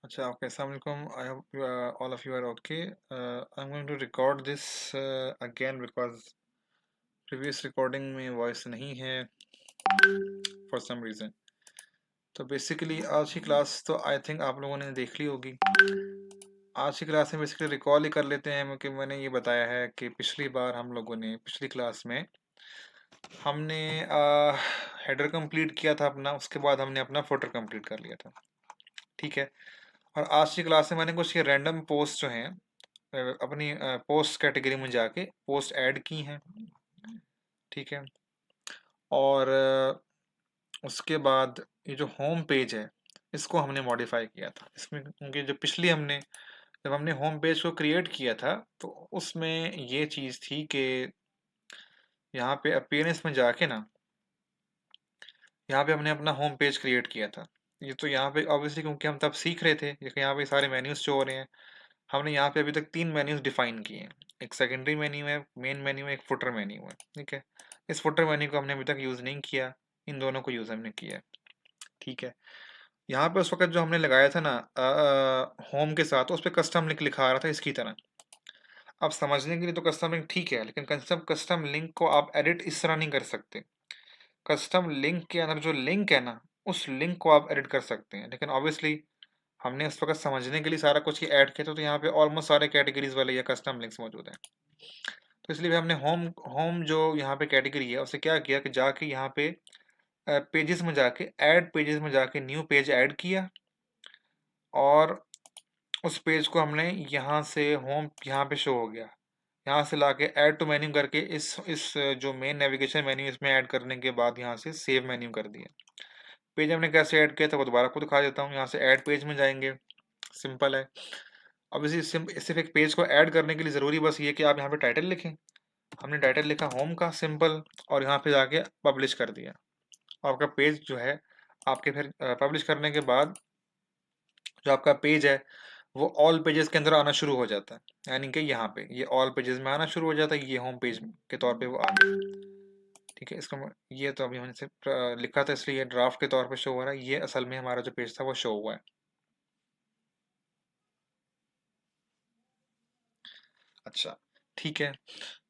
अच्छा, okay. Assalamualaikum. I hope all of you are okay. I'm going to record this again because previous recording में voice नहीं है for some reason. तो basically आज की class तो आई थिंक आप लोगों ने देख ली होगी। आज की क्लास में बेसिकली रिकॉल ही कर लेते हैं कि मैंने ये बताया है कि पिछली बार हम लोगों ने पिछली क्लास में हमने हेडर कंप्लीट किया था अपना, उसके बाद हमने अपना फुटर कंप्लीट कर लिया था। ठीक है। और आज की क्लास में मैंने कुछ ये रैंडम पोस्ट जो हैं अपनी पोस्ट कैटेगरी में जाके पोस्ट ऐड की हैं। ठीक है। और उसके बाद ये जो होम पेज है इसको हमने मॉडिफाई किया था इसमें, क्योंकि जो पिछली हमने जब हमने होम पेज को क्रिएट किया था तो उसमें ये चीज़ थी कि यहाँ पे अपीयरेंस में जाके ना, यहाँ पे हमने अपना होम पेज क्रिएट किया था। ये तो यहाँ पे ऑब्वियसली क्योंकि हम तब सीख रहे थे, ये यहाँ पे सारे मेन्यूज शो हो रहे हैं। हमने यहाँ पे अभी तक 3 मेन्यूज डिफाइन किए हैं। एक सेकेंडरी मेन्यू है, मेन मेन्यू है, एक फुटर मेन्यू है। ठीक है। इस फुटर मेन्यू को हमने अभी तक यूज़ नहीं किया, इन दोनों को यूज़ हमने किया है। ठीक है। यहाँ पे उस वक्त जो हमने लगाया था ना होम के साथ, उस पर कस्टम लिंक लिखा आ रहा था इसकी तरह। अब समझने के लिए तो कस्टम लिंक ठीक है, लेकिन कस्टम लिंक को आप एडिट इस तरह नहीं कर सकते। कस्टम लिंक के अंदर जो लिंक है ना, उस लिंक को आप एडिट कर सकते हैं, लेकिन ऑब्वियसली हमने उस वक्त समझने के लिए सारा कुछ ही ऐड किया था, तो यहाँ पे ऑलमोस्ट सारे कैटेगरीज वाले या कस्टम लिंक्स मौजूद हैं। तो इसलिए हमने होम होम जो यहाँ पे कैटेगरी है उसे क्या किया कि जाके यहाँ पे पेजेस में जाके ऐड पेजेस में जाके न्यू पेज ऐड किया, और उस पेज को हमने यहाँ से होम यहाँ पे शो हो गया, यहाँ से लाके ऐड टू मेन्यू करके इस जो मेन नेविगेशन मेन्यू इसमें ऐड करने के बाद यहाँ से सेव मेन्यू कर दिया। पेज हमने कैसे ऐड किया था वो दोबारा को दिखा देता हूँ। यहाँ से ऐड पेज में जाएंगे, सिंपल है। अब इसी सिर्फ एक पेज को ऐड करने के लिए ज़रूरी बस ये कि आप यहाँ पे टाइटल लिखें। हमने टाइटल लिखा होम का, सिंपल, और यहाँ पे जाके पब्लिश कर दिया। आपका पेज जो है आपके फिर पब्लिश करने के बाद जो आपका पेज है वो ऑल पेजेस के अंदर आना शुरू हो जाता है, यानी कि यहाँ पे ये ऑल पेजेस में आना शुरू हो जाता है, ये होम पेज के तौर पे वो आ गया। ठीक है। इसका ये तो अभी मैंने सिर्फ लिखा था इसलिए ये ड्राफ्ट के तौर पे शो हो रहा है, ये असल में हमारा जो पेज था वो शो हुआ है। अच्छा, ठीक है।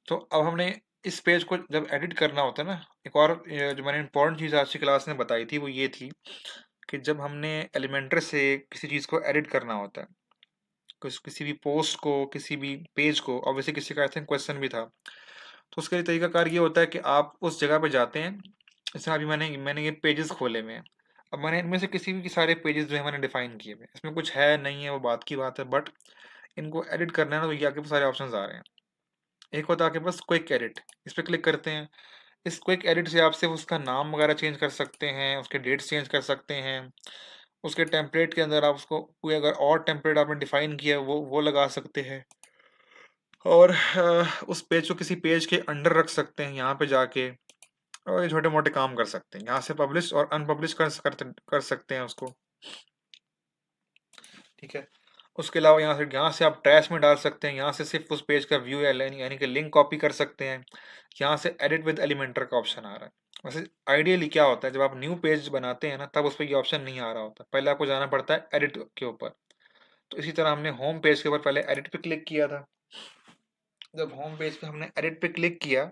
तो अब हमने इस पेज को जब एडिट करना होता है ना, एक और जो मैंने इंपॉर्टेंट चीज़ आज की क्लास में बताई थी वो ये थी कि जब हमने एलिमेंटर से किसी चीज़ को एडिट करना होता है, किसी भी पोस्ट को, किसी भी पेज को, ऑब्वियसली किसी का आई थिंक क्वेश्चन भी था, तो उसके लिए तरीकाकार ये होता है कि आप उस जगह पे जाते हैं। जैसे अभी मैंने मैंने ये पेजेस खोले हुए हैं। अब मैंने इनमें से किसी भी सारे पेजेस जो है मैंने डिफाइन किए हुए हैं, इसमें कुछ है नहीं है वो बात की बात है, बट इनको एडिट करना है ना, तो ये आपके पास सारे ऑप्शंस आ रहे हैं। एक होता है आपके पास क्विक एडिट, इस पर क्लिक करते हैं। इस क्विक एडिट से आप सिर्फ उसका नाम वगैरह चेंज कर सकते हैं, उसके डेट्स चेंज कर सकते हैं, उसके टेम्पलेट के अंदर आप उसको कोई अगर और टेम्पलेट आपने डिफाइन किया है वो लगा सकते हैं, और उस पेज को किसी पेज के अंडर रख सकते हैं यहाँ पे जाके, और ये छोटे मोटे काम कर सकते हैं। यहाँ से पब्लिश और अनपब्लिश कर सकते हैं उसको। ठीक है। उसके अलावा यहाँ से आप ट्रैश में डाल सकते हैं, यहाँ से सिर्फ उस पेज का व्यू यानी कि लिंक कॉपी कर सकते हैं। यहाँ से एडिट विद एलिमेंटर का ऑप्शन आ रहा है। वैसे आइडियली क्या होता है, जब आप न्यू पेज बनाते हैं ना, तब उस पर ये ऑप्शन नहीं आ रहा होता, पहले आपको जाना पड़ता है एडिट के ऊपर। तो इसी तरह हमने होम पेज के ऊपर पहले एडिट पे क्लिक किया था। जब होम पेज पे हमने एडिट पे क्लिक किया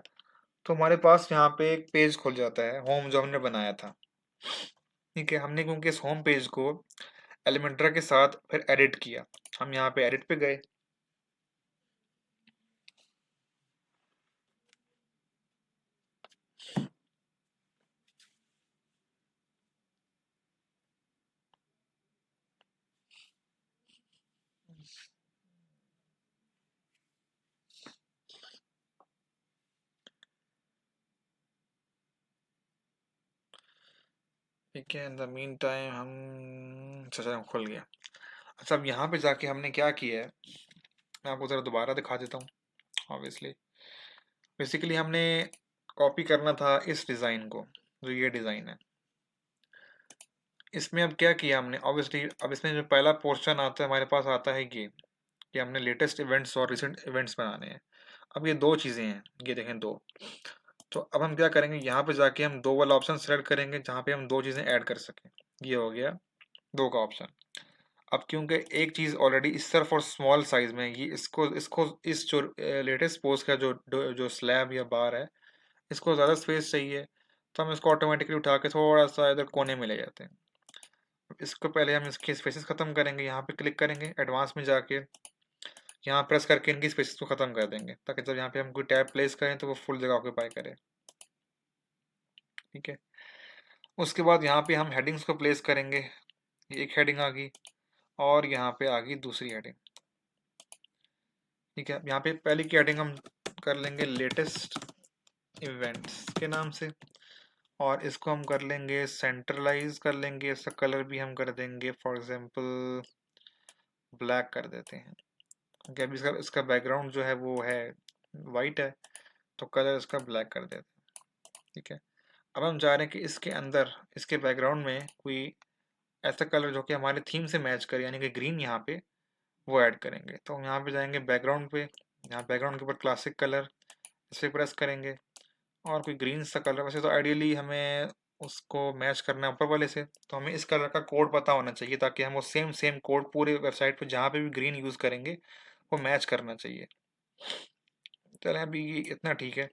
तो हमारे पास यहाँ पे एक पेज खुल जाता है, होम जो हमने बनाया था। ठीक है। हमने क्योंकि इस होम पेज को एलिमेंटर के साथ फिर एडिट किया, हम यहाँ पे एडिट पे गए। ठीक है। इन द मीन टाइम हम अच्छा खुल गया। अच्छा, अब यहाँ पे जाके हमने क्या किया है, मैं आपको ज़रा दोबारा दिखा देता हूँ। ऑब्वियसली बेसिकली हमने कॉपी करना था इस डिज़ाइन को, जो ये डिज़ाइन है। इसमें अब क्या किया हमने, ऑब्वियसली अब इसमें जो पहला पोर्शन आता है हमारे पास आता है ये कि हमने लेटेस्ट इवेंट्स और रिसेंट इवेंट्स बनाने हैं। अब ये दो चीज़ें हैं, ये देखें दो। तो अब हम क्या करेंगे, यहाँ पे जाके हम दो वाला ऑप्शन सेलेक्ट करेंगे जहाँ पे हम दो चीज़ें ऐड कर सकें। ये हो गया दो का ऑप्शन। अब क्योंकि एक चीज़ ऑलरेडी इस तरफ और स्मॉल साइज में है, ये इसको इसको इस जो लेटेस्ट पोस्ट का जो स्लैब या बार है, इसको ज़्यादा स्पेस चाहिए, तो हम इसको ऑटोमेटिकली उठा के थोड़ा सा इधर कोने में ले जाते हैं। इसको पहले हम इसके स्पेसेस ख़त्म करेंगे, यहाँ पे क्लिक करेंगे एडवांस में जाके, यहाँ प्रेस करके इनकी स्पेसेस को ख़त्म कर देंगे, ताकि जब यहाँ पे हम कोई टैब प्लेस करें तो वो फुल जगह ऑक्यूपाई करे। ठीक है, उसके बाद यहाँ पे हम हेडिंग्स को प्लेस करेंगे। ये एक हेडिंग आ गई और यहाँ पे आ गई दूसरी हेडिंग। ठीक है, यहाँ पे पहली की हेडिंग हम कर लेंगे लेटेस्ट इवेंट्स के नाम से, और इसको हम कर लेंगे सेंट्रलाइज कर लेंगे। इसका कलर भी हम कर देंगे फॉर एग्जांपल ब्लैक कर देते हैं, क्योंकि अभी इसका इसका बैकग्राउंड जो है वो है वाइट है, तो कलर इसका ब्लैक कर देते हैं। ठीक है, अब हम चाह रहे हैं कि इसके अंदर इसके बैकग्राउंड में कोई ऐसा कलर जो कि हमारे थीम से मैच करे, यानी कि ग्रीन यहाँ पे वो ऐड करेंगे। तो हम यहाँ पे जाएंगे बैकग्राउंड पे, यहाँ बैकग्राउंड के ऊपर क्लासिक कलर, इस पर प्रेस करेंगे और कोई ग्रीन सा कलर, वैसे तो आइडियली हमें उसको मैच करना है ऊपर वाले से, तो हमें इस कलर का कोड पता होना चाहिए, ताकि हम वो सेम सेम कोड पूरे वेबसाइट पे जहाँ पे भी ग्रीन यूज़ करेंगे वो मैच करना चाहिए। चलें अभी ये इतना ठीक है,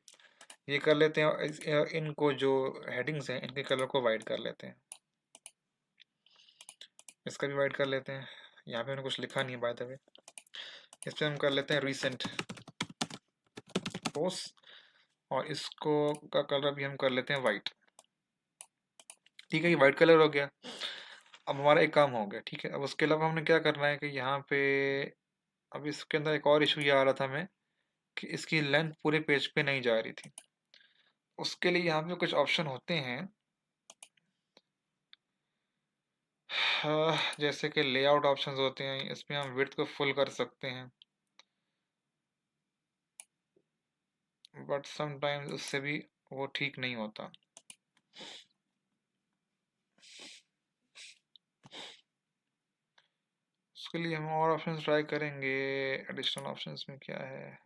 ये कर लेते हैं। इनको जो हेडिंग्स हैं इनके कलर को वाइट कर लेते हैं, इसका भी वाइट कर लेते हैं। यहाँ पे मैंने कुछ लिखा नहीं है बाय द वे, इस पर हम कर लेते हैं रिसेंट पोस्ट, और इसको का कलर भी हम कर लेते हैं वाइट। ठीक है, ये वाइट कलर हो गया। अब हमारा एक काम हो गया। ठीक है, अब उसके अलावा हमने क्या करना है कि यहाँ पे अब इसके अंदर एक और इशू ये आ रहा था हमें कि इसकी लेंथ पूरे पेज पे नहीं जा रही थी। उसके लिए यहाँ पे कुछ ऑप्शन होते हैं, जैसे कि लेआउट ऑप्शंस होते हैं, इसमें हम विड्थ को फुल कर सकते हैं, बट समटाइम्स उससे भी वो ठीक नहीं होता। उसके लिए हम और ऑप्शंस ट्राई करेंगे। एडिशनल ऑप्शंस में क्या है,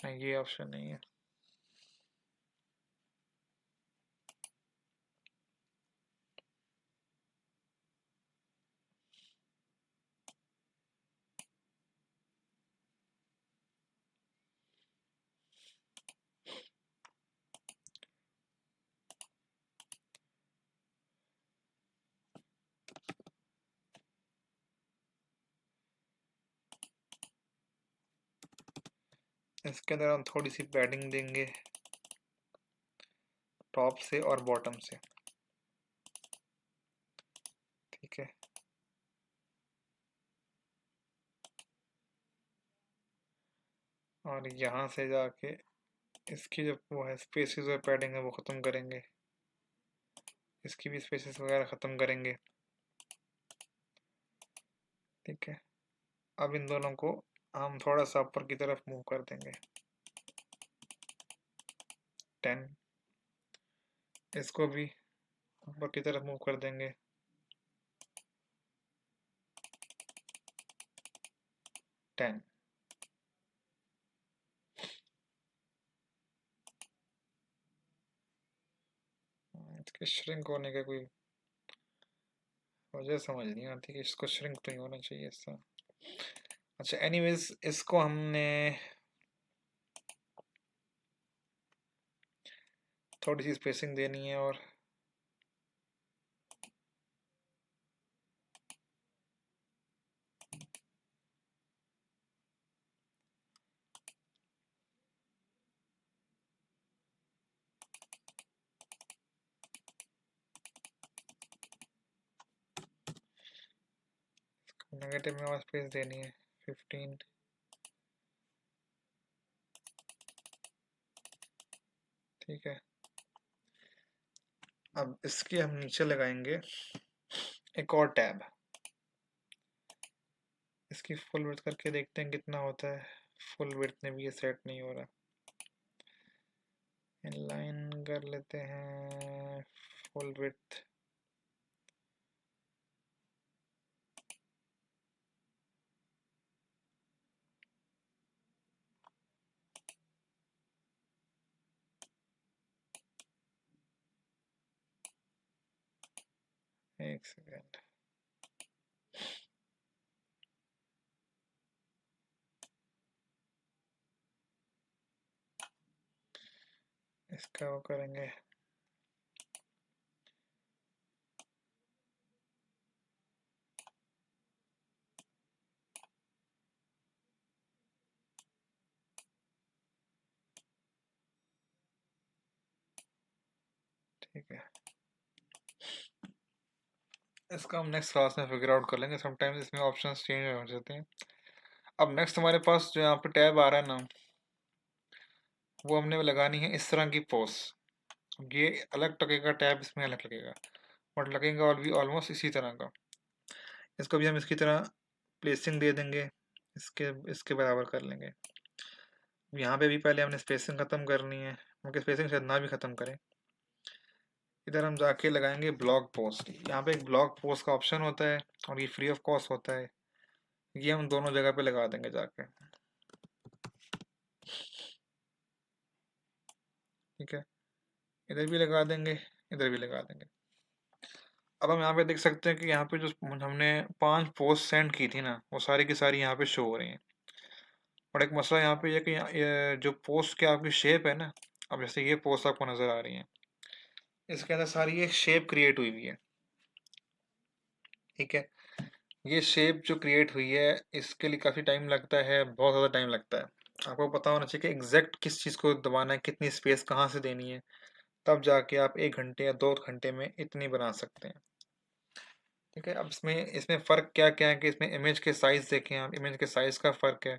नहीं ये ऑप्शन नहीं है। इसके अंदर हम थोड़ी सी पैडिंग देंगे टॉप से और बॉटम से। ठीक है, और यहाँ से जाके इसकी जो वो है स्पेसेस और पैडिंग है वो ख़त्म करेंगे, इसकी भी स्पेसेस वगैरह ख़त्म करेंगे। ठीक है, अब इन दोनों को हम थोड़ा सा ऊपर की तरफ मूव कर देंगे 10, इसको भी ऊपर की तरफ मूव कर देंगे 10। इसके श्रिंक होने का कोई वजह समझ नहीं आती कि इसको श्रिंक तो नहीं होना चाहिए इसका। अच्छा एनीवेज, इसको हमने थोड़ी सी स्पेसिंग देनी है, और नेगेटिव में और स्पेस देनी है 15। ठीक है, अब इसके हम नीचे लगाएंगे एक और टैब, इसकी फुल विड्थ करके देखते हैं कितना होता है। फुल विड्थ में भी ये सेट नहीं हो रहा, इनलाइन कर लेते हैं फुल विड्थ। एक सेकेंड, इसका वो करेंगे। ठीक है, इसका हम नेक्स्ट क्लास में फिगर आउट कर लेंगे। समटाइम्स इसमें ऑप्शंस चेंज हो जाते हैं। अब नेक्स्ट हमारे पास जो यहाँ पे टैब आ रहा है ना, वो हमने लगानी है इस तरह की पोस्ट। ये अलग लगेगा टैब, इसमें अलग लगेगा, बट लगेगा और भी ऑलमोस्ट इसी तरह का। इसको भी हम इसकी तरह प्लेसिंग दे देंगे, इसके इसके बराबर कर लेंगे। यहाँ पे भी पहले हमने स्पेसिंग ख़त्म करनी है, क्योंकि स्पेसिंग शायद ना भी ख़त्म करें। इधर हम जाके लगाएंगे ब्लॉग पोस्ट। यहाँ पे एक ब्लॉग पोस्ट का ऑप्शन होता है और ये फ्री ऑफ कॉस्ट होता है। ये हम दोनों जगह पे लगा देंगे जाके। ठीक है, इधर भी लगा देंगे, इधर भी लगा देंगे। अब हम यहाँ पे देख सकते हैं कि यहाँ पे जो हमने 5 पोस्ट सेंड की थी ना, वो सारी की सारी यहाँ पे शो हो रही हैं। और एक मसला यहाँ पे ये कि ये जो पोस्ट की आपकी शेप है ना, अब जैसे ये पोस्ट आपको नज़र आ रही है, इसके अंदर सारी एक शेप क्रिएट हुई हुई है। ठीक है, ये शेप जो क्रिएट हुई है, इसके लिए काफ़ी टाइम लगता है, बहुत ज़्यादा टाइम लगता है। आपको पता होना चाहिए कि एग्जैक्ट किस चीज़ को दबाना है, कितनी स्पेस कहाँ से देनी है, तब जाके आप 1 घंटे या 2 घंटे में इतनी बना सकते हैं। ठीक है, अब इसमें इसमें फ़र्क क्या क्या है कि इसमें इमेज के साइज़ देखें आप, इमेज के साइज़ का फ़र्क है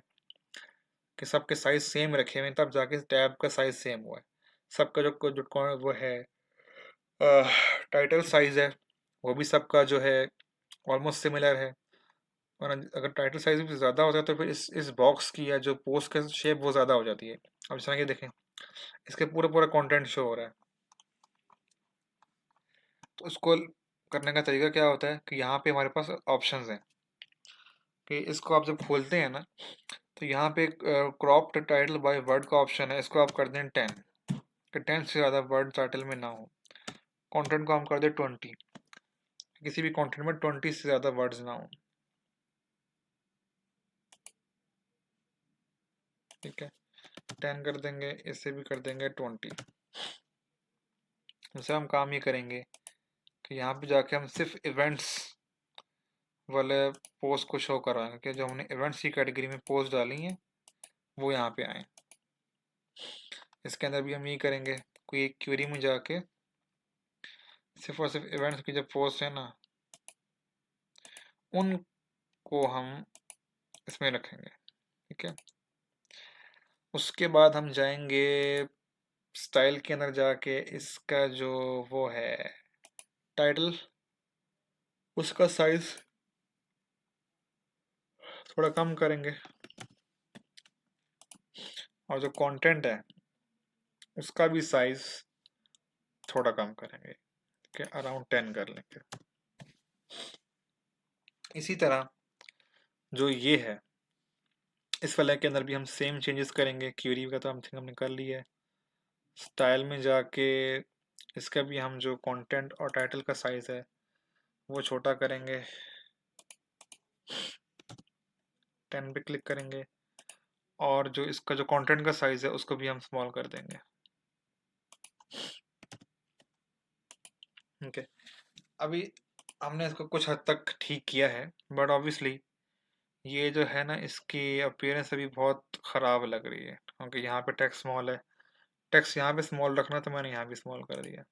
कि सबके साइज़ सेम रखे हुए हैं, तब जाके टैब का साइज़ सेम हुआ है। सबका जो वो है टाइटल साइज़ है, वो भी सबका जो है ऑलमोस्ट सिमिलर है। और अगर टाइटल साइज़ भी ज़्यादा होता है तो फिर इस बॉक्स की या जो पोस्ट का शेप वो ज़्यादा हो जाती है। अब इस तरह के देखें, इसके पूरा पूरा कंटेंट शो हो रहा है। तो उसको करने का तरीका क्या होता है कि यहाँ पे हमारे पास ऑप्शंस हैं कि इसको आप जब खोलते हैं ना, तो यहाँ पे क्रॉप टाइटल बाय वर्ड का ऑप्शन है, इसको आप कर दें 10, कि 10 से ज़्यादा वर्ड टाइटल में ना हो। कंटेंट को हम कर दें 20, किसी भी कंटेंट में 20 से ज़्यादा वर्ड्स ना हो। ठीक है, 10 कर देंगे, इससे भी कर देंगे 20। जैसे हम काम ये करेंगे कि यहाँ पे जाके हम सिर्फ इवेंट्स वाले पोस्ट को शो करवाएंगे कि जो हमने इवेंट्स की कैटेगरी में पोस्ट डाली हैं वो यहाँ पे आए। इसके अंदर भी हम यही करेंगे, कोई एक क्वेरी में जाके सिर्फ और सिर्फ इवेंट्स की जो पोस्ट है ना, उनको हम इसमें रखेंगे। ठीक है, उसके बाद हम जाएंगे स्टाइल के अंदर जाके इसका जो वो है टाइटल, उसका साइज थोड़ा कम करेंगे, और जो कंटेंट है उसका भी साइज थोड़ा कम करेंगे, कि अराउंड 10 कर लेंगे। इसी तरह जो ये है, इस वाले के अंदर भी हम सेम चेंजेस करेंगे। क्यूरी का तो हमने कर लिया है। स्टाइल में जाके इसका भी हम जो कंटेंट और टाइटल का साइज है वो छोटा करेंगे, 10 पे क्लिक करेंगे, और जो इसका जो कंटेंट का साइज है उसको भी हम स्मॉल कर देंगे। ओके, अभी हमने इसको कुछ हद तक ठीक किया है, बट ऑब्वियसली ये जो है ना, इसकी अपीयरेंस अभी बहुत ख़राब लग रही है, क्योंकि यहाँ पे टेक्स्ट स्मॉल है। टेक्स्ट यहाँ पे स्मॉल रखना तो मैंने यहाँ भी स्मॉल कर दिया।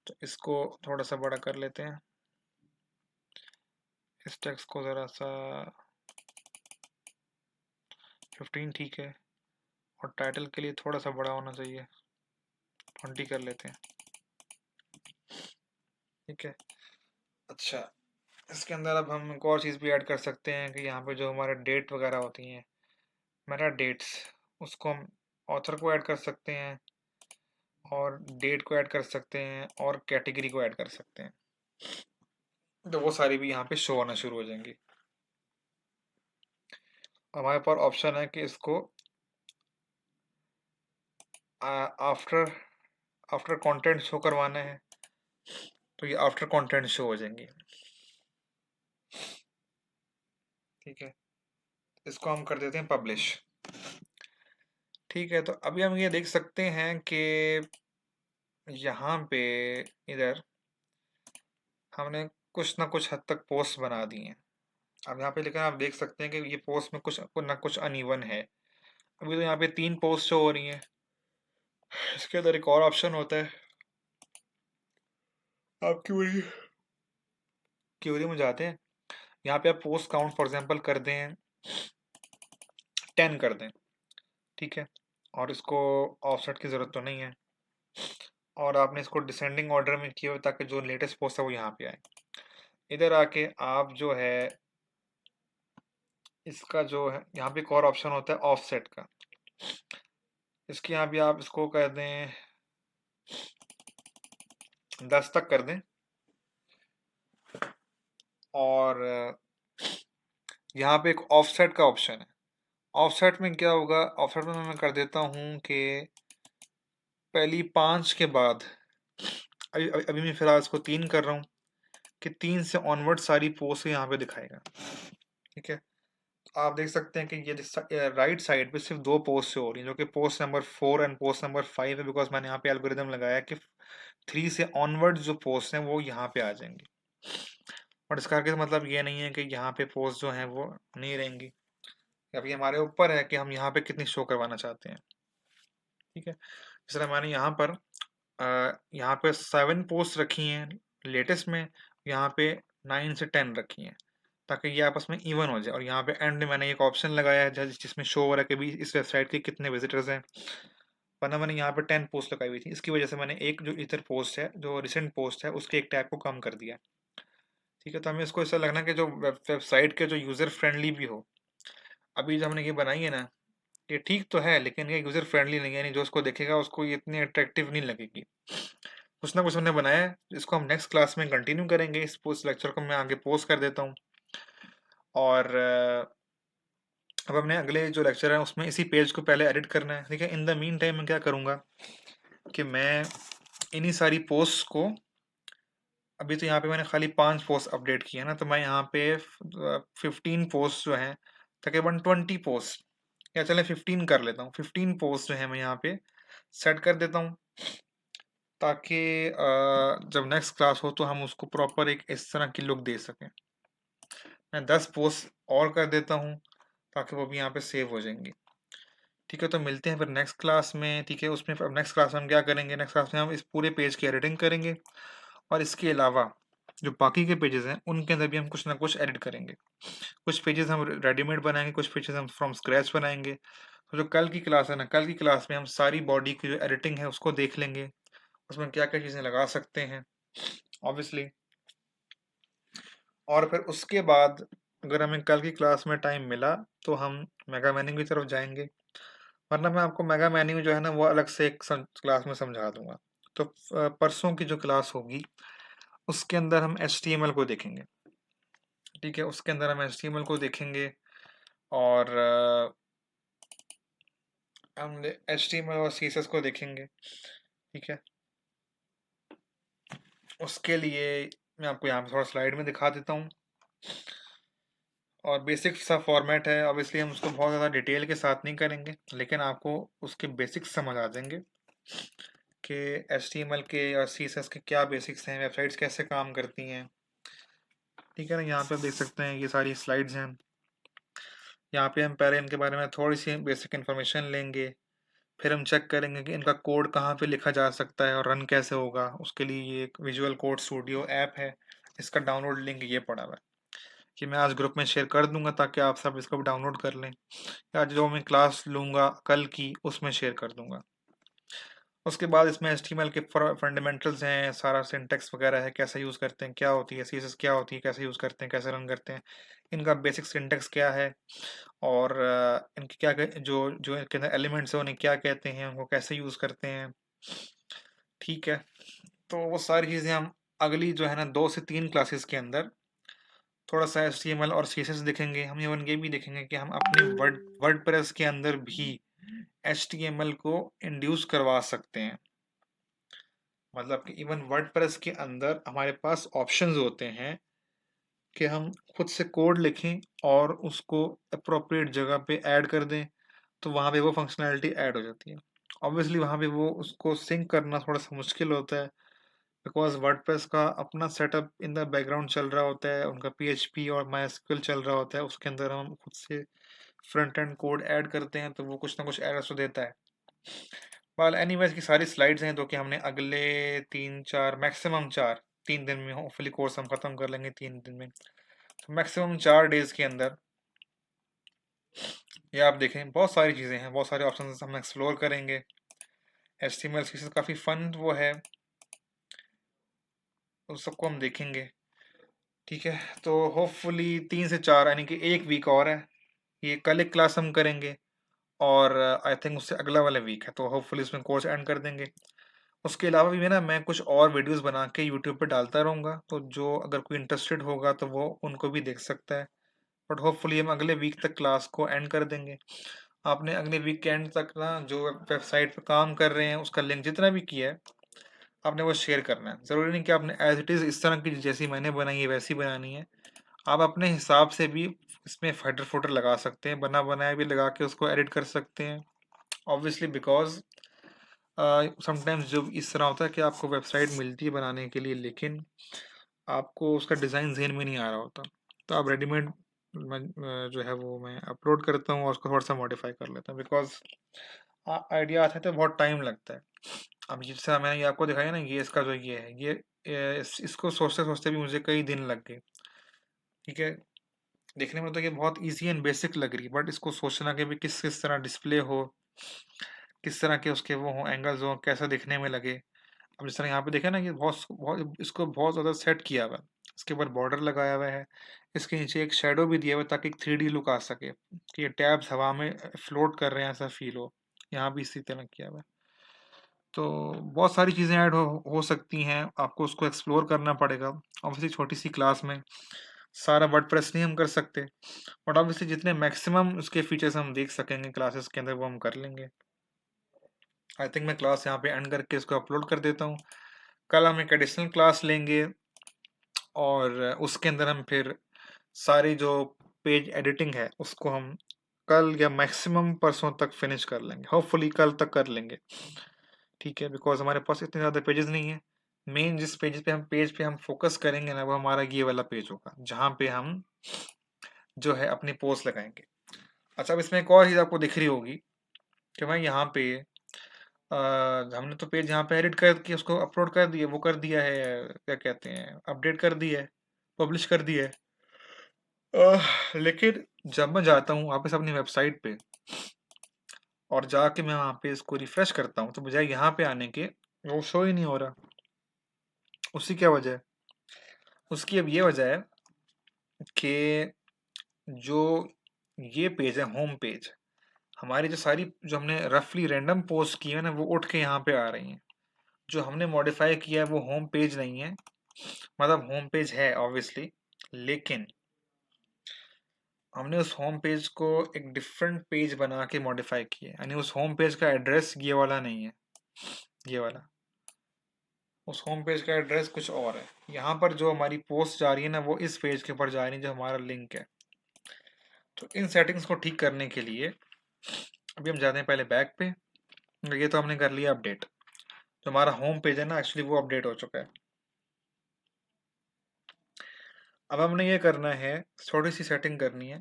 तो इसको थोड़ा सा बड़ा कर लेते हैं, इस टेक्स्ट को ज़रा सा 15 ठीक है, और टाइटल के लिए थोड़ा सा बड़ा होना चाहिए, 20 कर लेते हैं। ठीक है, अच्छा, इसके अंदर अब हम एक और चीज़ भी ऐड कर सकते हैं कि यहाँ पे जो हमारे डेट वगैरह होती हैं, मेरा डेट्स, उसको हम ऑथर को ऐड कर सकते हैं, और डेट को ऐड कर सकते हैं, और कैटेगरी को ऐड कर सकते हैं। तो वो सारी भी यहाँ पे शो होना शुरू हो जाएंगी। हमारे पास ऑप्शन है कि इसको आफ्टर आफ्टर कंटेंट शो करवाना है, तो ये आफ्टर कंटेंट शो हो जाएंगी। ठीक है, इसको हम कर देते हैं पब्लिश। ठीक है, तो अभी हम ये देख सकते हैं कि यहाँ पे इधर हमने कुछ ना कुछ हद तक पोस्ट बना दी हैं। अब यहाँ पे लेकिन आप देख सकते हैं कि ये पोस्ट में कुछ ना कुछ अनइवन है। अभी तो यहाँ पे 3 पोस्ट शो हो रही हैं। इसके अंदर एक और ऑप्शन होता है, आप क्यूरी में जाते हैं, यहाँ पे आप पोस्ट काउंट फॉर एग्जांपल कर दें 10 कर दें, ठीक है, और इसको ऑफसेट की ज़रूरत तो नहीं है, और आपने इसको डिसेंडिंग ऑर्डर में किया हो ताकि जो लेटेस्ट पोस्ट है वो यहाँ पे आए। इधर आके आप जो है इसका जो है यहाँ पे एक और ऑप्शन होता है ऑफसेट का। इसके यहाँ भी आप इसको कर दें 10 तक कर दें, और यहाँ पे एक ऑफसेट का ऑप्शन है। ऑफसेट में क्या होगा, ऑफसेट में मैं कर देता हूँ कि पहली 5 के बाद, अभी अभी अभी मैं फिलहाल इसको 3 कर रहा हूँ कि 3 से ऑनवर्ड सारी पोस्ट यहाँ पे दिखाएगा, ठीक है। तो आप देख सकते हैं कि ये राइट साइड पे सिर्फ 2 पोस्ट हो रही हैं, जो कि post number 4 and post number 5 है, बिकॉज मैंने यहाँ पे एल्गोरिदम लगाया कि 3 से ऑनवर्ड जो पोस्ट हैं वो यहाँ पे आ जाएंगी। और इसका आगे मतलब ये नहीं है कि यहाँ पे पोस्ट जो हैं वो नहीं रहेंगी। अभी हमारे ऊपर है कि हम यहाँ पे कितनी शो करवाना चाहते हैं, ठीक है। इसलिए मैंने यहाँ पे 7 पोस्ट रखी हैं लेटेस्ट में, यहाँ पे 9 से 10 रखी हैं, ताकि ये आपस में इवन हो जाए। और यहाँ पे एंड में मैंने एक ऑप्शन लगाया है जिसमें शो हो रहा है कि भी इस वेबसाइट के कितने विजिटर्स हैं, वरना मैंने यहाँ पे 10 पोस्ट लगाई हुई थी। इसकी वजह से मैंने एक जो इधर पोस्ट है, जो रिसेंट पोस्ट है, उसके एक टैग को कम कर दिया, ठीक है। तो हमें इसको ऐसा लगना कि जो वेबसाइट के जो यूज़र फ्रेंडली भी हो। अभी जो हमने ये बनाई है ना, ये ठीक तो है लेकिन ये यूज़र फ्रेंडली नहीं है, यानी जो उसको देखेगा उसको ये इतनी अट्रैक्टिव नहीं लगेगी। कुछ ना कुछ हमने बनाया है, इसको हम नेक्स्ट क्लास में कंटिन्यू करेंगे। इस पोस्ट लेक्चर को मैं आगे पोस्ट कर देता हूँ, और अब हमने अगले जो लेक्चर है उसमें इसी पेज को पहले एडिट करना है, ठीक है। इन द मीन टाइम मैं क्या करूँगा कि मैं इन्हीं सारी पोस्ट को, अभी तो यहाँ पे मैंने खाली 5 पोस्ट अपडेट किया ना, तो मैं यहाँ पे 15 पोस्ट जो हैं, तकरीबन 20 पोस्ट, या चले 15 कर लेता हूँ, 15 पोस्ट जो है मैं यहाँ पे सेट कर देता हूँ, ताकि जब नेक्स्ट क्लास हो तो हम उसको प्रॉपर एक इस तरह की लुक दे सकें। मैं 10 पोस्ट और कर देता हूँ ताकि वो भी यहाँ पे सेव हो जाएंगी, ठीक है। तो मिलते हैं फिर नेक्स्ट क्लास में, ठीक है। उसमें अब नेक्स्ट क्लास में हम क्या करेंगे, नेक्स्ट क्लास में हम इस पूरे पेज की एडिटिंग करेंगे, और इसके अलावा जो बाकी के पेजेस हैं उनके अंदर भी हम कुछ ना कुछ एडिट करेंगे। कुछ पेजेस हम रेडीमेड बनाएंगे, कुछ पेजेस हम फ्रॉम स्क्रैच बनाएंगे। तो जो कल की क्लास है ना, कल की क्लास में हम सारी बॉडी की जो एडिटिंग है उसको देख लेंगे, उसमें क्या क्या चीज़ें लगा सकते हैं ऑब्वियसली। और फिर उसके बाद अगर हमें कल की क्लास में टाइम मिला तो हम मेगा मैनिंग की तरफ जाएंगे, वरना मैं आपको मेगा मैन्यू जो है ना वो अलग से एक क्लास में समझा दूंगा। तो परसों की जो क्लास होगी उसके अंदर हम HTML को देखेंगे, ठीक है। उसके अंदर हम HTML को देखेंगे, और हम HTML और CSS को देखेंगे, ठीक है। उसके लिए मैं आपको यहाँ पे थोड़ा स्लाइड में दिखा देता हूँ, और बेसिक सा फॉर्मेट है। ऑब्वियसली हम उसको बहुत ज़्यादा डिटेल के साथ नहीं करेंगे, लेकिन आपको उसके बेसिक्स समझ आ जाएंगे कि HTML के और CSS के क्या बेसिक्स हैं, वेबसाइट्स कैसे काम करती हैं, ठीक है ना। यहाँ पे आप देख सकते हैं ये सारी स्लाइड्स हैं। यहाँ पे हम पहले इनके बारे में थोड़ी सी बेसिक इन्फॉर्मेशन लेंगे, फिर हम चेक करेंगे कि इनका कोड कहाँ पे लिखा जा सकता है और रन कैसे होगा। उसके लिए ये एक विजुअल कोड स्टूडियो ऐप है, इसका डाउनलोड लिंक ये पड़ा हुआ है कि मैं आज ग्रुप में शेयर कर दूंगा, ताकि आप सब इसको डाउनलोड कर लें, या जो मैं क्लास लूँगा कल की उसमें शेयर कर दूंगा। उसके बाद इसमें HTML के फंडामेंटल्स हैं, सारा सिंटेक्स वगैरह है, कैसे यूज़ करते हैं, क्या होती है CSS, क्या होती है, कैसे यूज़ करते हैं, कैसे रन करते हैं, इनका बेसिक सिंटेक्स क्या है, और इनके जो जो इनके अंदर एलिमेंट्स हैं उन्हें क्या कहते हैं, उनको कैसे यूज़ करते हैं, ठीक है। तो वो सारी चीज़ें हम अगली जो है ना 2 से 3 क्लासेस के अंदर थोड़ा सा HTML और CSS देखेंगे। हम इवन ये भी देखेंगे कि हम अपने वर्डप्रेस के अंदर भी HTML को इंड्यूस करवा सकते हैं। मतलब कि इवन वर्डप्रेस के अंदर हमारे पास ऑप्शंस होते हैं कि हम खुद से कोड लिखें और उसको अप्रोप्रिएट जगह पे ऐड कर दें, तो वहाँ पे वो फंक्शनैलिटी ऐड हो जाती है। ऑब्वियसली वहाँ पे वो उसको सिंक करना थोड़ा सा मुश्किल होता है, बिकॉज वर्डप्रेस का अपना सेटअप इन द बैकग्राउंड चल रहा होता है, उनका पीएचपी और माइस्क्ल चल रहा होता है, उसके अंदर हम खुद से फ्रंट एंड कोड ऐड करते हैं तो वो कुछ ना कुछ एरर्स तो देता है। वेल एनीवेज की सारी स्लाइड्स हैं जो कि हमने अगले 3-4 मैक्सिमम 4 3 दिन में होपफुली कोर्स हम ख़त्म कर लेंगे 3 दिन में, तो मैक्सिमम 4 डेज़ के अंदर ये आप देखें बहुत सारी चीज़ें हैं, बहुत सारे ऑप्शन हम एक्सप्लोर करेंगे। HTML CSS काफ़ी फन वो है, उस सबको हम देखेंगे। ठीक है, तो होपफुली 3 से 4 यानी कि 1 वीक और है, ये कल एक क्लास हम करेंगे और आई थिंक उससे अगला वाला वीक है तो होपफुली उसमें कोर्स एंड कर देंगे। उसके अलावा भी मैं कुछ और वीडियोस बना के यूट्यूब पे डालता रहूँगा, तो जो अगर कोई इंटरेस्टेड होगा तो वो उनको भी देख सकता है। बट होपफुली हम अगले वीक तक क्लास को एंड कर देंगे। आपने अगले वीक के एंड तक ना जो वेबसाइट पे काम कर रहे हैं उसका लिंक जितना भी किया है आपने वो शेयर करना है। ज़रूरी नहीं कि आपने एज इट इज़ इस तरह की जैसी मैंने बनाई है वैसी बनानी है, आप अपने हिसाब से भी इसमें हेडर फुटर लगा सकते हैं, बना बनाया भी लगा के उसको एडिट कर सकते हैं। ऑब्वियसली बिकॉज समटाइम्स जब इस तरह होता है कि आपको वेबसाइट मिलती है बनाने के लिए लेकिन आपको उसका डिज़ाइन ज़हन में नहीं आ रहा होता, तो आप रेडीमेड जो है वो मैं अपलोड करता हूँ और उसको थोड़ा सा मॉडिफाई कर लेता हूँ, बिकॉज आइडिया आता है तो बहुत टाइम लगता है। अब जिस तरह मैंने ये आपको दिखाया ना, ये इसका जो ये है ये इसको सोचते सोचते भी मुझे कई दिन लग गए। ठीक है, देखने में तो ये बहुत इजी एंड बेसिक लग रही है, बट इसको सोचना कि भी किस किस तरह डिस्प्ले हो, किस तरह के उसके वो हों, एंगल्स हों, कैसा दिखने में लगे। अब जिस तरह यहाँ पे देखे ना, ये बहुत बहुत इसको बहुत ज़्यादा सेट किया हुआ है, इसके ऊपर बॉर्डर लगाया हुआ है, इसके नीचे एक शेडो भी दिया हुआ है ताकि एक 3D लुक आ सके कि ये टैब्स हवा में फ्लोट कर रहे हैं ऐसा फील हो। यहाँ भी इसी तरह किया हुआ है, तो बहुत सारी चीज़ें ऐड हो सकती हैं, आपको उसको एक्सप्लोर करना पड़ेगा। ऑब्वियसली छोटी सी क्लास में सारा वर्डप्रेस नहीं हम कर सकते, बट ऑब्वियसली जितने मैक्सिमम उसके फीचर्स हम देख सकेंगे क्लासेस के अंदर वो हम कर लेंगे। आई थिंक मैं क्लास यहाँ पे एंड करके इसको अपलोड कर देता हूँ। कल हम एक एडिशनल क्लास लेंगे और उसके अंदर हम फिर सारी जो पेज एडिटिंग है उसको हम कल या मैक्सिमम परसों तक फिनिश कर लेंगे, होपफुली कल तक कर लेंगे। ठीक है, बिकॉज हमारे पास इतने ज़्यादा पेजेस नहीं है। मेन जिस पेज पे हम फोकस करेंगे ना वो हमारा ये वाला पेज होगा जहाँ पे हम जो है अपनी पोस्ट लगाएंगे। अच्छा, अब इसमें एक और चीज़ आपको दिख रही होगी कि मैं यहाँ पे हमने तो पेज यहाँ पे एडिट करके उसको अपलोड कर दिया, वो कर दिया है, क्या कहते हैं, अपडेट कर दिया है, पब्लिश कर दिया है। लेकिन जब मैं जाता हूँ वापस अपनी वेबसाइट पे और जाके मैं वहाँ पे इसको रिफ्रेश करता हूँ तो बजाय यहाँ पे आने के वो शो ही नहीं हो रहा। उसकी क्या वजह है? उसकी अब ये वजह है कि जो ये पेज है होम पेज, हमारी जो सारी जो हमने रफली रैंडम पोस्ट की है ना वो उठ के यहाँ पे आ रही हैं। जो हमने मॉडिफाई किया है वो होम पेज नहीं है, मतलब होम पेज है ऑब्वियसली, लेकिन हमने उस होम पेज को एक डिफरेंट पेज बना के मॉडिफाई किया है, यानी उस होम पेज का एड्रेस ये वाला नहीं है, ये वाला। उस होम पेज का एड्रेस कुछ और है। यहाँ पर जो हमारी पोस्ट जा रही है ना वो इस पेज के ऊपर जा रही है जो हमारा लिंक है। तो इन सेटिंग्स को ठीक करने के लिए अभी हम जाते हैं पहले बैक पे। ये तो हमने कर लिया अपडेट, जो हमारा होम पेज है ना एक्चुअली वो अपडेट हो चुका है। अब हमने ये करना है, थोड़ी सी सेटिंग करनी है।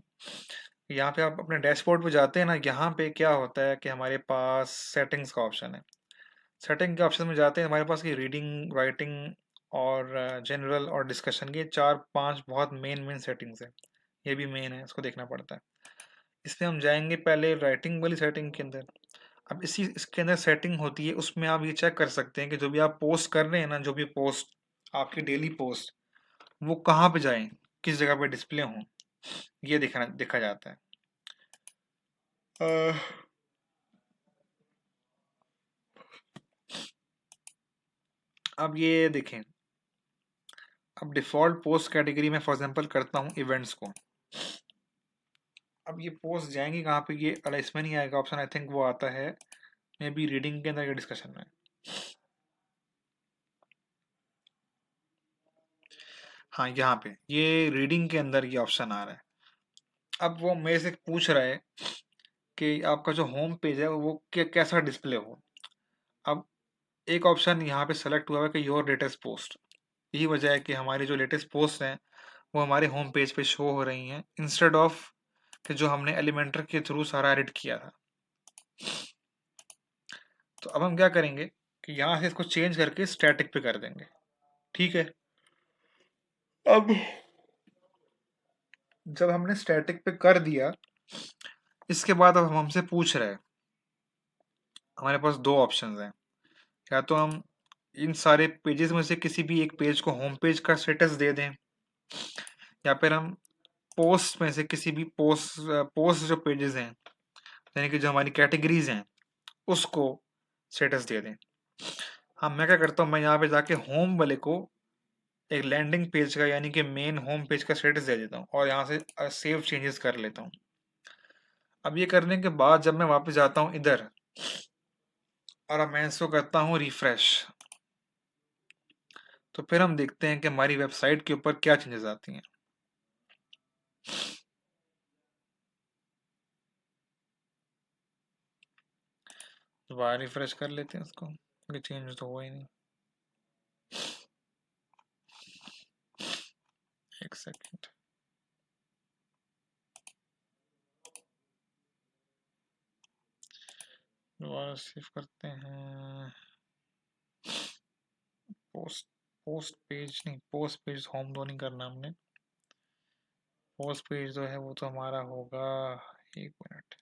यहाँ पे आप अपने डैशबोर्ड पे जाते हैं ना, यहाँ पे क्या होता है कि हमारे पास सेटिंग्स का ऑप्शन है। सेटिंग के ऑप्शन में जाते हैं, हमारे पास की रीडिंग, राइटिंग और जनरल और डिस्कशन, ये 4-5 बहुत मेन मेन सेटिंग्स है। ये भी मेन है, इसको देखना पड़ता है। इसमें हम जाएंगे पहले राइटिंग वाली सेटिंग के अंदर। अब इसके अंदर सेटिंग होती है, उसमें आप ये चेक कर सकते हैं कि जो भी आप पोस्ट कर रहे हैं ना, जो भी पोस्ट आपकी डेली पोस्ट वो कहाँ पे जाएं, किस जगह पे डिस्प्ले हों, ये देखा जाता है। अह, अब ये देखें, अब डिफ़ॉल्ट पोस्ट कैटेगरी में फॉर एग्जांपल करता हूँ इवेंट्स को। अब ये पोस्ट जाएंगी कहाँ पे, ये अला इसमें नहीं आएगा ऑप्शन, आई थिंक वो आता है मे बी रीडिंग के अंदर या डिस्कशन में। हाँ, यहाँ पे ये रीडिंग के अंदर ये ऑप्शन आ रहा है। अब वो मेरे से पूछ रहा है कि आपका जो होम पेज है वो कैसा डिस्प्ले हो। अब एक ऑप्शन यहाँ पे सेलेक्ट हुआ है कि योर लेटेस्ट पोस्ट। यही वजह है कि हमारी जो लेटेस्ट पोस्ट हैं वो हमारे होम पेज पे शो हो रही हैं इंस्टेड ऑफ कि जो हमने एलिमेंटर के थ्रू सारा एडिट किया था। तो अब हम क्या करेंगे कि यहाँ से इसको चेंज करके स्टैटिक पे कर देंगे। ठीक है। अब जब हमने स्टैटिक पे कर दिया, इसके बाद अब हम हमसे पूछ रहे हैं, हमारे पास दो ऑप्शंस हैं। या तो हम इन सारे पेजेस में से किसी भी एक पेज को होम पेज का स्टेटस दे दें, या फिर हम पोस्ट में से किसी भी पोस्ट जो पेजेस हैं, यानी कि जो हमारी कैटेगरीज हैं, उसको स्टेटस दे दें। हाँ, मैं क्या करता हूँ, मैं यहाँ पे जाके होम वाले को एक लैंडिंग पेज का यानी कि मेन होम पेज का स्टेटस दे देता हूँ और यहाँ से सेव चेंजेस कर लेता हूँ। अब ये करने के बाद जब मैं वापस जाता हूँ इधर और अब मैं इसको करता हूँ रिफ्रेश, तो फिर हम देखते हैं कि हमारी वेबसाइट के ऊपर क्या चेंजेस आती हैं। दोबारा रिफ्रेश कर लेते हैं इसको, क्योंकि चेंज तो हुआ ही नहीं। एक सेकेंड। दोबारा सेव करते हैं। पोस्ट पोस्ट पेज नहीं, पोस्ट पेज होम तो नहीं करना हमने। पोस्ट पेज जो है वो तो हमारा होगा, एक मिनट,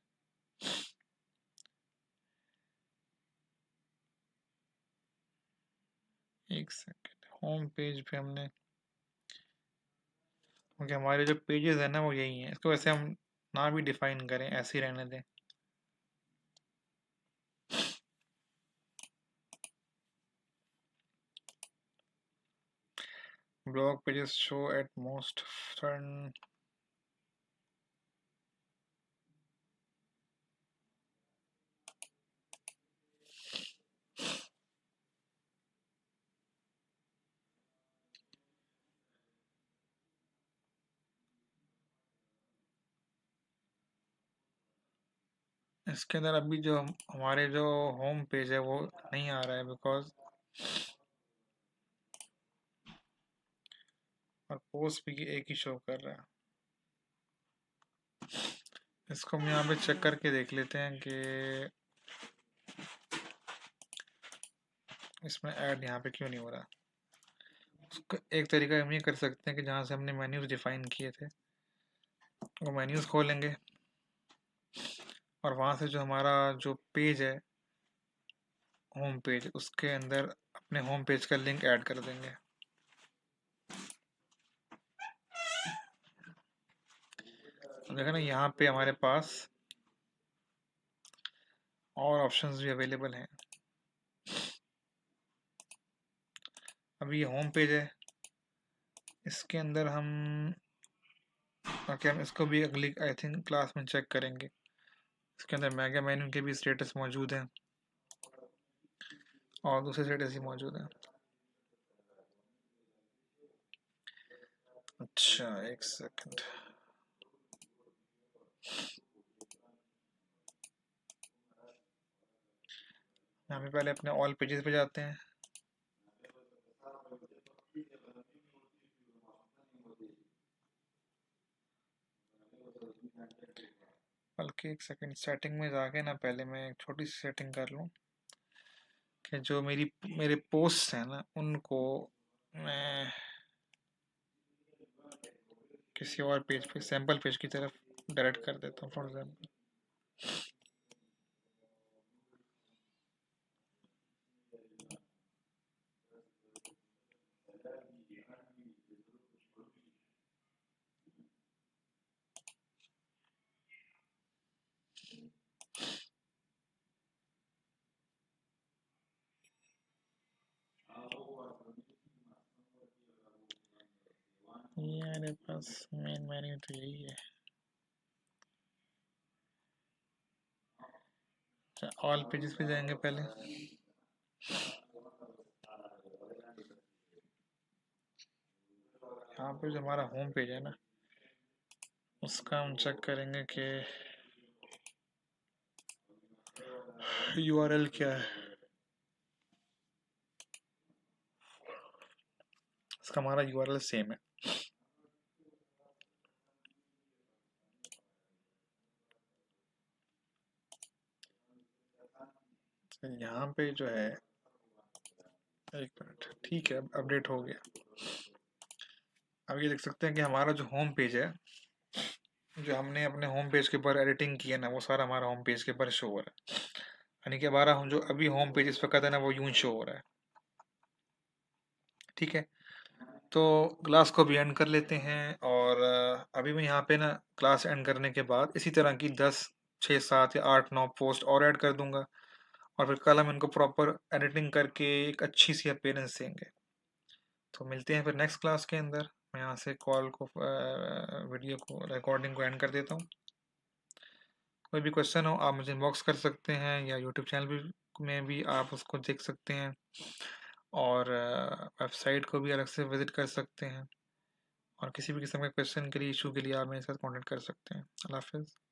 एक सेकेंड। होम पेज पे हमने, क्योंकि हमारे जो पेजेस है ना वो यही है, इसको वैसे हम ना भी डिफाइन करें, ऐसे ही रहने दें। Blog pages show at most front. इसके अंदर अभी जो हमारे जो होम पेज है वो नहीं आ रहा है, बिकॉज और पोस्ट भी एक ही शो कर रहा है। इसको हम यहाँ पे चेक करके देख लेते हैं कि इसमें ऐड यहाँ पे क्यों नहीं हो रहा। उसका एक तरीका हम ये कर सकते हैं कि जहाँ से हमने मेन्यूज डिफाइन किए थे वो मेन्यूज खोलेंगे और वहाँ से जो हमारा जो पेज है होम पेज, उसके अंदर अपने होम पेज का लिंक ऐड कर देंगे। देखा ना, यहाँ पे हमारे पास और ऑप्शंस भी अवेलेबल हैं। अभी ये होम पेज है, इसके अंदर हम ओके, हम इसको भी अगली आई थिंक क्लास में चेक करेंगे। इसके अंदर मेगा मेन्यू के भी स्टेटस मौजूद हैं और दूसरे स्टेटस ही मौजूद हैं। अच्छा, एक सेकंड। यहाँ पे पहले अपने ऑल पेजेस पे जाते हैं। बल्कि एक सेकंड, सेटिंग में जाके ना पहले मैं एक छोटी सी सेटिंग कर लूँ कि जो मेरे पोस्ट हैं ना उनको मैं किसी और पेज पे, सैम्पल पेज की तरफ डायरेक्ट कर देता हूँ, फॉर एग्जाम्पल। ये मेरे पास मेन मेन्यू तो यही है। अच्छा, ऑल पेजेस पे जाएंगे पहले। यहाँ पे जो हमारा होम पेज है ना, उसका हम चेक करेंगे कि यूआरएल क्या है। इसका हमारा यूआरएल सेम है। तो यहाँ पे जो है, एक मिनट, ठीक है, अपडेट हो गया। अब ये देख सकते हैं कि हमारा जो होम पेज है, जो हमने अपने होम पेज के ऊपर एडिटिंग की है ना, वो सारा हमारा होम पेज के ऊपर शो हो रहा है। यानी कि हमारा हम जो अभी होम पेज इस वक्त है ना, वो यूं शो हो रहा है। ठीक है, तो क्लास को भी एंड कर लेते हैं। और अभी मैं यहाँ पे ना क्लास एंड करने के बाद इसी तरह की 10, 6, 7 या 8, 9 पोस्ट और ऐड कर दूंगा, और फिर कल हम इनको प्रॉपर एडिटिंग करके एक अच्छी सी अपीयरेंस देंगे। तो मिलते हैं फिर नेक्स्ट क्लास के अंदर। मैं यहाँ से कॉल को, वीडियो को, रिकॉर्डिंग को एंड कर देता हूँ। कोई भी क्वेश्चन हो आप मुझे इनबॉक्स कर सकते हैं, या यूट्यूब चैनल भी में भी आप उसको देख सकते हैं, और वेबसाइट को भी अलग से विजिट कर सकते हैं। और किसी भी किस्म के क्वेश्चन के लिए, इशू के लिए आप मेरे साथ कॉन्टेक्ट कर सकते हैं। अल्लाह हाफिज़।